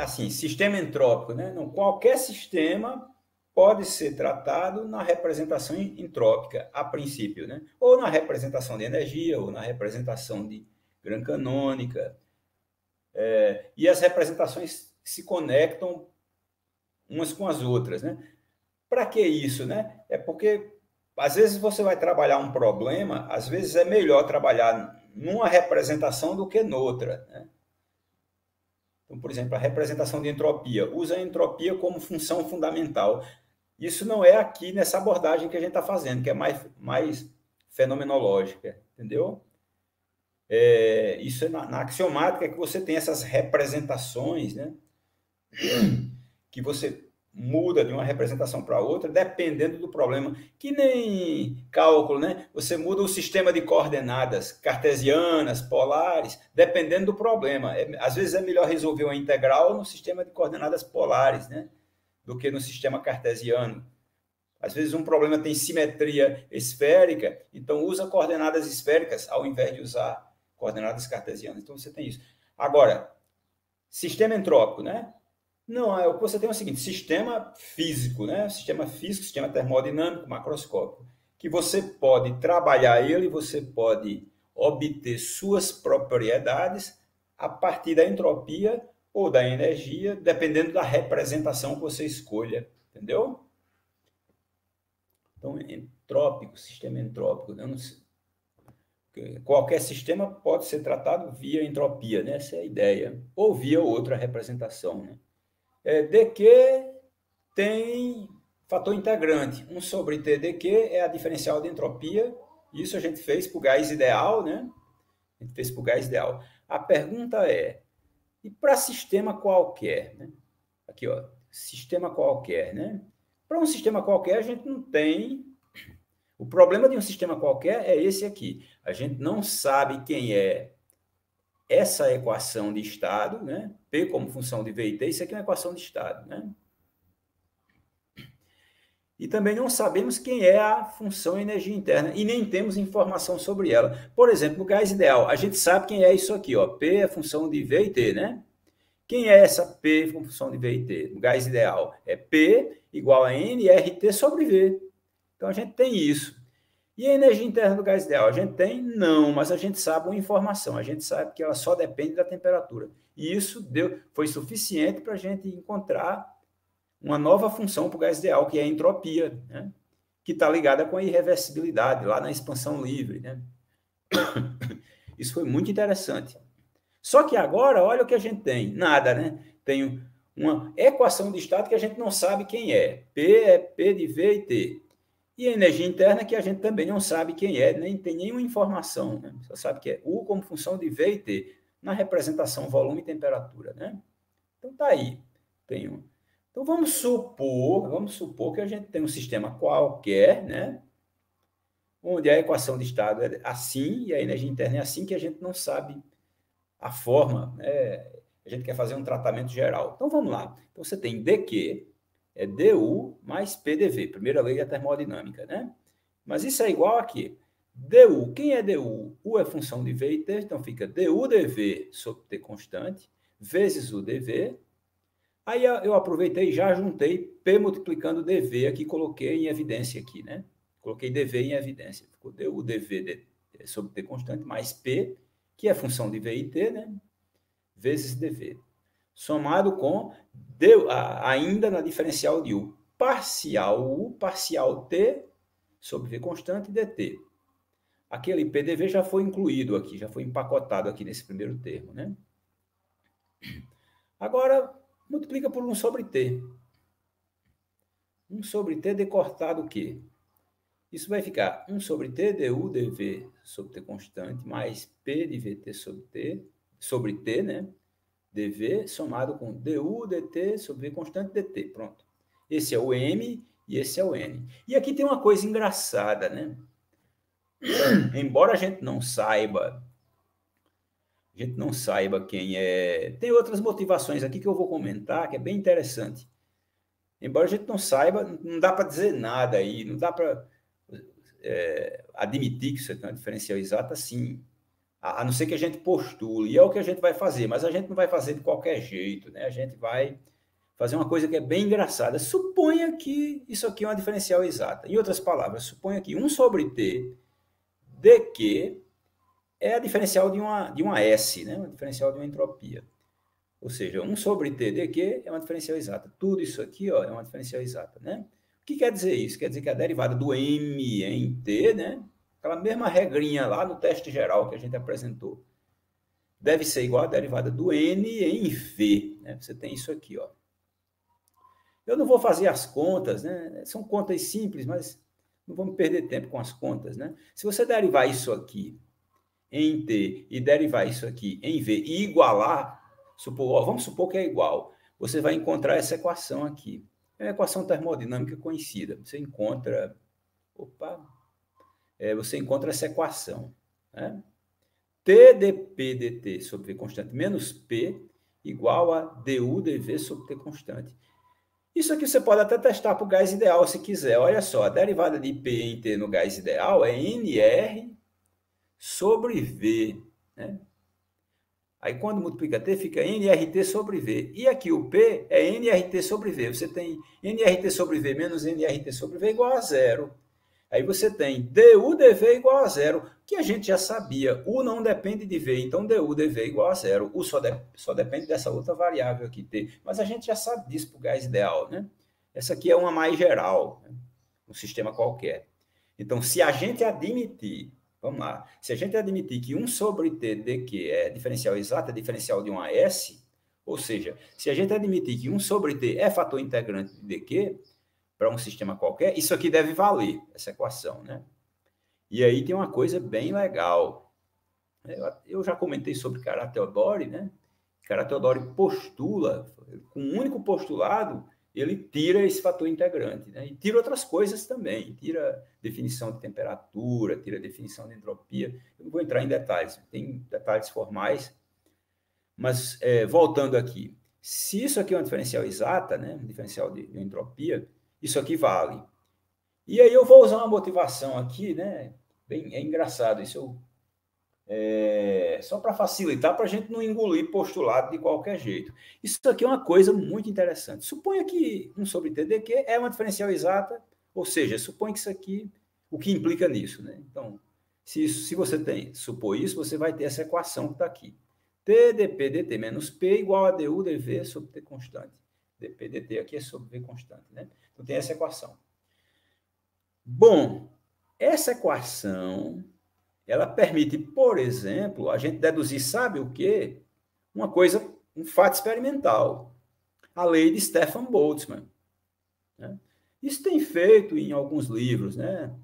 assim, sistema entrópico, né? Não, qualquer sistema pode ser tratado na representação entrópica, a princípio, né? Ou na representação de energia, ou na representação de grã canônica. E as representações se conectam umas com as outras, né? Para que isso, né? É porque às vezes você vai trabalhar um problema, às vezes é melhor trabalhar numa representação do que noutra, né? Então, por exemplo, a representação de entropia usa a entropia como função fundamental. Isso não é aqui nessa abordagem que a gente está fazendo, que é mais fenomenológica, entendeu? Isso é na axiomática que você tem essas representações, né? Que você muda de uma representação para outra, dependendo do problema. Que nem cálculo, né? Você muda o sistema de coordenadas cartesianas, polares, dependendo do problema. Às vezes é melhor resolver uma integral no sistema de coordenadas polares, né? Do que no sistema cartesiano. Às vezes um problema tem simetria esférica, então usa coordenadas esféricas ao invés de usar coordenadas cartesianas. Então você tem isso. Agora, sistema entrópico, né? Não, o que você tem é o seguinte, sistema físico, né? Sistema físico, sistema termodinâmico, macroscópico, que você pode trabalhar ele, você pode obter suas propriedades a partir da entropia ou da energia, dependendo da representação que você escolha, entendeu? Então, entrópico, sistema entrópico, eu não sei. Qualquer sistema pode ser tratado via entropia, né? Essa é a ideia, ou via outra representação, né? De que tem fator integrante. 1 sobre T de que é a diferencial de entropia. Isso a gente fez para o gás ideal, né? A gente fez para o gás ideal. A pergunta é, e para sistema qualquer? Né? Aqui, ó, sistema qualquer, né? Para um sistema qualquer, a gente não tem... O problema de um sistema qualquer é esse aqui. A gente não sabe quem é essa equação de estado, né? P como função de V e T, isso aqui é uma equação de estado, né? E também não sabemos quem é a função energia interna e nem temos informação sobre ela. Por exemplo, no gás ideal, a gente sabe quem é isso aqui, ó. P é função de V e T, né? Quem é essa P função de V e T? No gás ideal é P igual a N RT sobre V. Então a gente tem isso. E a energia interna do gás ideal? A gente tem? Não, mas a gente sabe uma informação. A gente sabe que ela só depende da temperatura. E isso foi suficiente para a gente encontrar uma nova função para o gás ideal, que é a entropia, né? Que está ligada com a irreversibilidade, lá na expansão livre, né? Isso foi muito interessante. Só que agora, olha o que a gente tem. Nada, né? Tem uma equação de estado que a gente não sabe quem é. P é P de V e T. E a energia interna que a gente também não sabe quem é, nem tem nenhuma informação, né? Só sabe que é U como função de V e T, na representação volume e temperatura, né? Então tá aí. Então vamos supor que a gente tem um sistema qualquer, né? Onde a equação de estado é assim e a energia interna é assim, que a gente não sabe a forma, né? A gente quer fazer um tratamento geral. Então vamos lá. Então você tem dq é du mais pdv, primeira lei da termodinâmica, né? Mas isso é igual a quê? Du, quem é du? U é função de v e t, então fica du dv sobre t constante, vezes u dv. Aí eu aproveitei e já juntei p multiplicando dv aqui, coloquei em evidência aqui, né? Coloquei dv em evidência. Ficou du dv sobre t constante mais p, que é função de v e t, né? Vezes dv. Somado com, ainda na diferencial de u, parcial u, parcial t, sobre v constante dt. Aquele PDV já foi incluído aqui, já foi empacotado aqui nesse primeiro termo, né? Agora, multiplica por 1 sobre t. 1 sobre t decortado o quê? Isso vai ficar 1 sobre t du dv sobre t constante, mais p de vt sobre t, né? dv, somado com du dt sobre v constante dt. Pronto. Esse é o m e esse é o n. E aqui tem uma coisa engraçada, né? Embora a gente não saiba quem é... Tem outras motivações aqui que eu vou comentar, que é bem interessante. Embora a gente não saiba, não dá para dizer nada aí, não dá para admitir que isso é uma diferencial exata, assim. a não ser que a gente postule, e é o que a gente vai fazer, mas a gente não vai fazer de qualquer jeito, né? A gente vai fazer uma coisa que é bem engraçada. Suponha que isso aqui é uma diferencial exata. Em outras palavras, suponha que 1 sobre t de Q é a diferencial de uma S, né? Uma diferencial de uma entropia. Ou seja, 1 sobre t de Q é uma diferencial exata. Tudo isso aqui, ó, é uma diferencial exata, né? O que quer dizer isso? Quer dizer que a derivada do m em t, né? Aquela mesma regrinha lá no teste geral que a gente apresentou, deve ser igual à derivada do n em v, né? Você tem isso aqui, ó. Eu não vou fazer as contas, né? São contas simples, mas não vamos perder tempo com as contas, né? Se você derivar isso aqui em t e derivar isso aqui em v e igualar, vamos supor que é igual, você vai encontrar essa equação aqui. É uma equação termodinâmica conhecida. Você encontra, você encontra essa equação, né? T dp dt sobre v constante menos p igual a du dv sobre t constante. Isso aqui você pode até testar para o gás ideal se quiser. Olha só, a derivada de P em T no gás ideal é NR sobre V, né? Aí quando multiplica T fica NRT sobre V. E aqui o P é NRT sobre V. Você tem NRT sobre V menos NRT sobre V igual a zero. Aí você tem du dv igual a zero, que a gente já sabia. U não depende de V, então du dv igual a zero. U só depende dessa outra variável aqui, T. Mas a gente já sabe disso para o gás ideal, né? Essa aqui é uma mais geral, né? Um sistema qualquer. Então, se a gente admitir, vamos lá, se a gente admitir que 1 sobre T dq é diferencial exato, é diferencial de uma S, ou seja, se a gente admitir que 1 sobre T é fator integrante de dq, para um sistema qualquer, isso aqui deve valer, essa equação, né? E aí tem uma coisa bem legal. Eu já comentei sobre Carat-Theodori, né? Carat-Theodori postula, com um único postulado, ele tira esse fator integrante, né? E tira outras coisas também, tira definição de temperatura, tira definição de entropia. Eu não vou entrar em detalhes, tem detalhes formais, mas voltando aqui, se isso aqui é uma diferencial exata, né? Um diferencial de entropia, isso aqui vale. E aí eu vou usar uma motivação aqui, né? É engraçado isso. Só para facilitar, para a gente não engolir postulado de qualquer jeito. Isso aqui é uma coisa muito interessante. Suponha que 1 sobre t dq é uma diferencial exata, ou seja, suponha que isso aqui, o que implica nisso, né? Então, se você supor isso, você vai ter essa equação que está aqui. T dp dt menos p igual a du dv sobre t constante. Dp dt aqui é sobre v constante, né? Então, tem essa equação. Bom, essa equação, ela permite, por exemplo, a gente deduzir, sabe o quê? Uma coisa, um fato experimental. A lei de Stefan Boltzmann, né? Isso tem feito em alguns livros, né?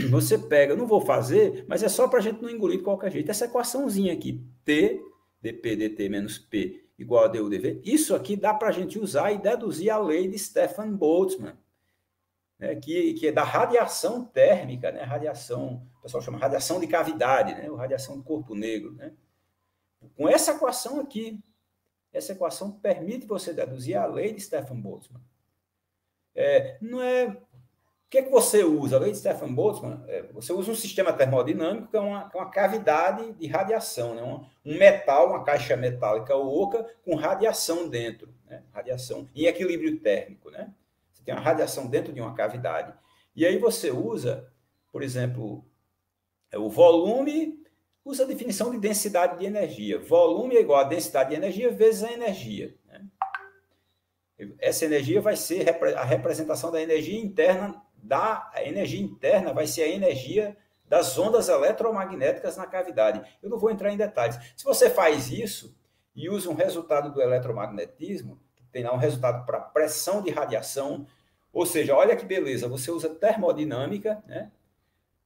Você pega, eu não vou fazer, mas é só para a gente não engolir de qualquer jeito. Essa equaçãozinha aqui, T dp dt menos P igual a du dv, isso aqui dá para a gente usar e deduzir a lei de Stefan Boltzmann, né, que é da radiação térmica, né, radiação, o pessoal chama radiação de cavidade, né, ou radiação do corpo negro, né. Com essa equação aqui, essa equação permite você deduzir a lei de Stefan Boltzmann. Não é... O que você usa? A lei de Stefan Boltzmann, você usa um sistema termodinâmico que é uma cavidade de radiação, né, um metal, uma caixa metálica oca com radiação dentro, né, radiação em equilíbrio térmico, né. Tem uma radiação dentro de uma cavidade. E aí você usa, por exemplo, o volume, usa a definição de densidade de energia. Volume é igual a densidade de energia vezes a energia, né? Essa energia vai ser a representação da energia interna, vai ser a energia das ondas eletromagnéticas na cavidade. Eu não vou entrar em detalhes. Se você faz isso e usa um resultado do eletromagnetismo, tem lá um resultado para pressão de radiação, ou seja, olha que beleza, você usa termodinâmica, né,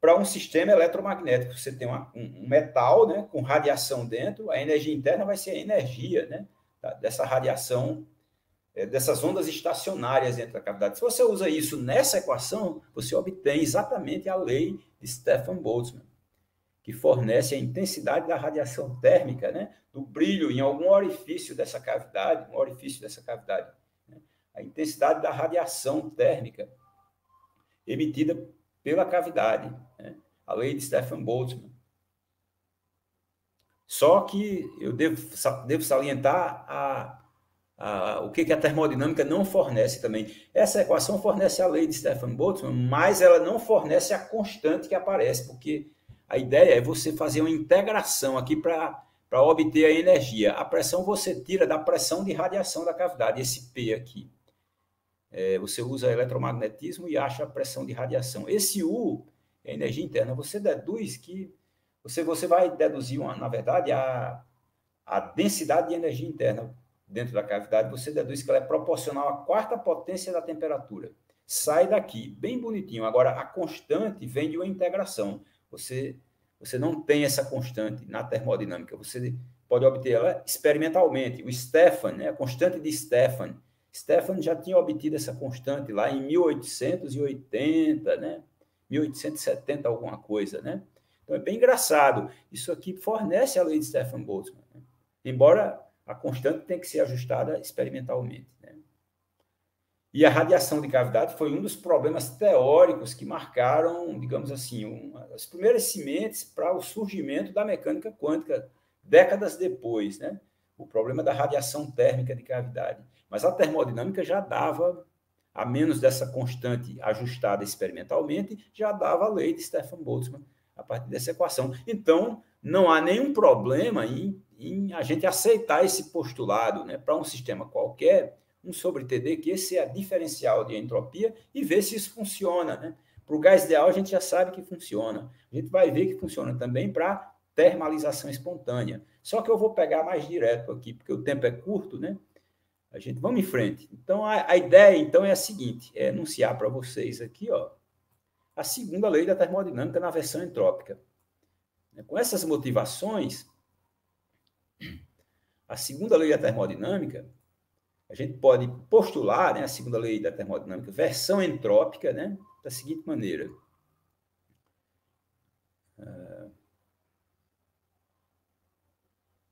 para um sistema eletromagnético. Você tem um metal, né, com radiação dentro, a energia interna vai ser a energia, né, dessa radiação, dessas ondas estacionárias dentro da cavidade. Se você usa isso nessa equação, você obtém exatamente a lei de Stefan Boltzmann, que fornece a intensidade da radiação térmica, né, do brilho em algum orifício dessa cavidade, né, a intensidade da radiação térmica emitida pela cavidade, né, a lei de Stefan Boltzmann. Só que eu devo salientar o que a termodinâmica não fornece também. Essa equação fornece a lei de Stefan Boltzmann, mas ela não fornece a constante que aparece, porque a ideia é você fazer uma integração aqui para obter a energia. A pressão você tira da pressão de radiação da cavidade, esse P aqui. Você usa eletromagnetismo e acha a pressão de radiação. Esse U é energia interna. Você deduz que você vai deduzir, na verdade, a densidade de energia interna dentro da cavidade, você deduz que ela é proporcional à quarta potência da temperatura. Sai daqui, bem bonitinho. Agora, a constante vem de uma integração. Você não tem essa constante na termodinâmica. Você pode obter ela experimentalmente. O Stefan, né, a constante de Stefan. Stefan já tinha obtido essa constante lá em 1880, né? 1870, alguma coisa, né? Então, é bem engraçado. Isso aqui fornece a lei de Stefan Boltzmann, né? Embora a constante tenha que ser ajustada experimentalmente, né? E a radiação de cavidade foi um dos problemas teóricos que marcaram, digamos assim, as primeiras sementes para o surgimento da mecânica quântica, décadas depois, né? O problema da radiação térmica de cavidade. Mas a termodinâmica já dava, a menos dessa constante ajustada experimentalmente, já dava a lei de Stefan Boltzmann a partir dessa equação. Então, não há nenhum problema em a gente aceitar esse postulado, né, para um sistema qualquer, 1 sobre TD, que esse é a diferencial de entropia, e ver se isso funciona, né? Para o gás ideal, a gente já sabe que funciona. A gente vai ver que funciona também para termalização espontânea. Só que eu vou pegar mais direto aqui, porque o tempo é curto, né? Vamos em frente. Então, a ideia, então, é a seguinte, é enunciar para vocês aqui, ó, a segunda lei da termodinâmica na versão entrópica. Com essas motivações, a segunda lei da termodinâmica, a gente pode postular, né, a segunda lei da termodinâmica, versão entrópica, né, da seguinte maneira.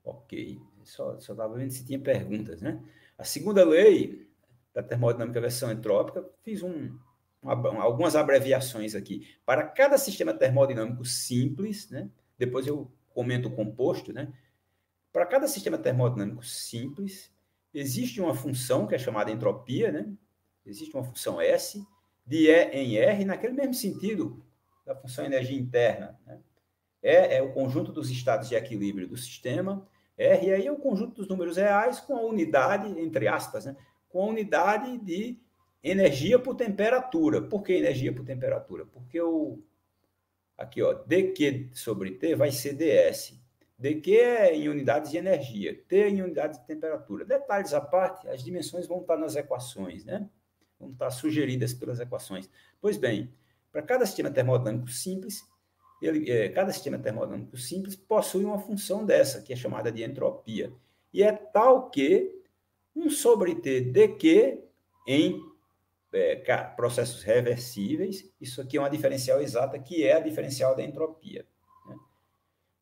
Ok, só estava vendo se tinha perguntas, né? A segunda lei da termodinâmica versão entrópica, fiz algumas abreviações aqui. Para cada sistema termodinâmico simples, né, depois eu comento o composto, né? Para cada sistema termodinâmico simples, existe uma função que é chamada entropia, né? Existe uma função S, de E em R, naquele mesmo sentido da função energia interna, né? E é o conjunto dos estados de equilíbrio do sistema, R aí é o conjunto dos números reais com a unidade, entre aspas, né? Com a unidade de energia por temperatura. Por que energia por temperatura? Porque aqui, ó, dQ sobre T vai ser ds. dQ é em unidades de energia, T é em unidades de temperatura. Detalhes à parte, as dimensões vão estar nas equações, né? Vão estar sugeridas pelas equações. Pois bem, para cada sistema termodinâmico simples, cada sistema termodinâmico simples possui uma função dessa, que é chamada de entropia. E é tal que 1 sobre T dQ em processos reversíveis, isso aqui é uma diferencial exata, que é a diferencial da entropia. Né?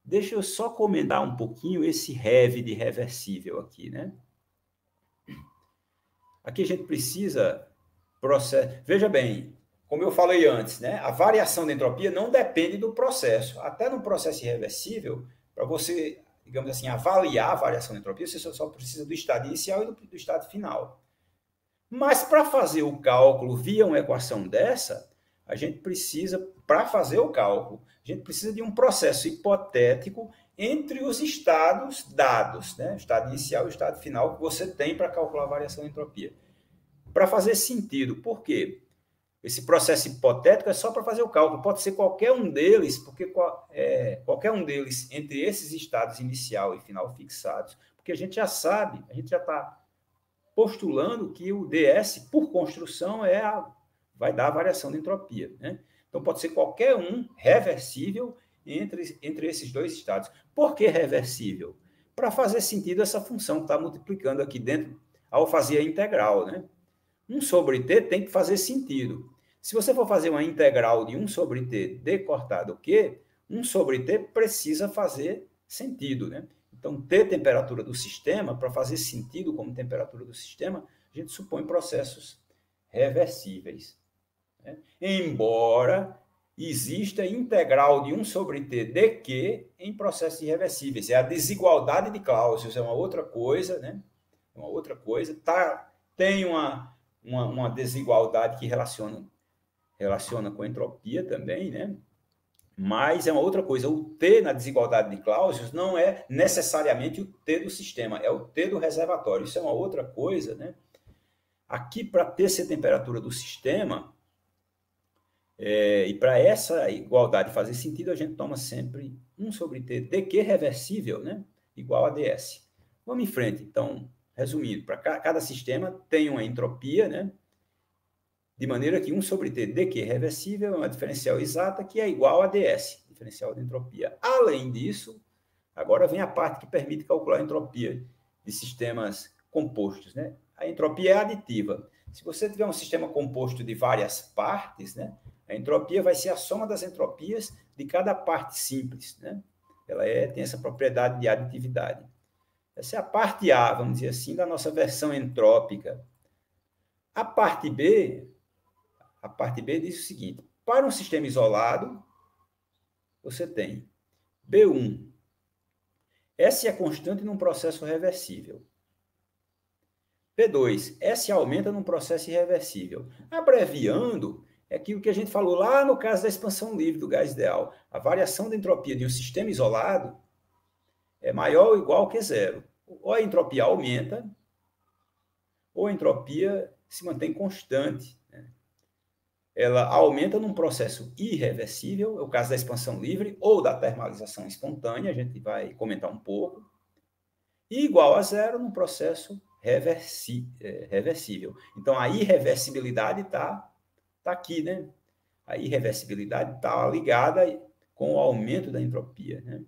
Deixa eu só comentar um pouquinho esse rev de reversível aqui, né? Aqui a gente precisa veja bem, como eu falei antes, né? A variação da entropia não depende do processo. Até no processo irreversível, para você, digamos assim, avaliar a variação da entropia, você só precisa do estado inicial e do estado final. Mas para fazer o cálculo via uma equação dessa, a gente precisa, para fazer o cálculo, a gente precisa de um processo hipotético entre os estados dados, né? O estado inicial e o estado final que você tem para calcular a variação da entropia. Para fazer sentido, por quê? Esse processo hipotético é só para fazer o cálculo, pode ser qualquer um deles, porque qualquer um deles entre esses estados inicial e final fixados, porque a gente já sabe, a gente já está postulando que o ds, por construção, vai dar a variação de entropia, né? Então, pode ser qualquer um reversível entre esses dois estados. Por que reversível? Para fazer sentido essa função que está multiplicando aqui dentro, ao fazer a integral, né? 1 sobre t tem que fazer sentido. Se você for fazer uma integral de 1 sobre t d cortado Q, 1 sobre t precisa fazer sentido, né? Então, T temperatura do sistema, para fazer sentido como temperatura do sistema, a gente supõe processos reversíveis, né? Embora exista integral de 1 sobre t de Q em processos irreversíveis. É a desigualdade de Clausius, é uma outra coisa, né? Uma outra coisa. Tem uma desigualdade que relaciona com a entropia também, né? Mas é uma outra coisa. O T na desigualdade de Clausius não é necessariamente o T do sistema, é o T do reservatório. Isso é uma outra coisa, né? Aqui, para ter essa temperatura do sistema, e para essa igualdade fazer sentido, a gente toma sempre 1 sobre T dq reversível, né? Igual a ds. Vamos em frente. Então, resumindo, para cada sistema tem uma entropia, né? De maneira que 1 sobre t dq reversível é uma diferencial exata que é igual a ds, diferencial de entropia. Além disso, agora vem a parte que permite calcular a entropia de sistemas compostos, né? A entropia é aditiva. Se você tiver um sistema composto de várias partes, né, a entropia vai ser a soma das entropias de cada parte simples, né? Ela tem essa propriedade de aditividade. Essa é a parte A, vamos dizer assim, da nossa versão entrópica. A parte B diz o seguinte: para um sistema isolado, você tem B1. S é constante num processo reversível. B2, S aumenta num processo irreversível. Abreviando, é aquilo que a gente falou lá no caso da expansão livre do gás ideal. A variação da entropia de um sistema isolado é maior ou igual que zero. Ou a entropia aumenta, ou a entropia se mantém constante. Ela aumenta num processo irreversível, é o caso da expansão livre, ou da termalização espontânea, a gente vai comentar um pouco, e igual a zero num processo reversível. Então, a irreversibilidade está aqui, né? A irreversibilidade está ligada com o aumento da entropia, né?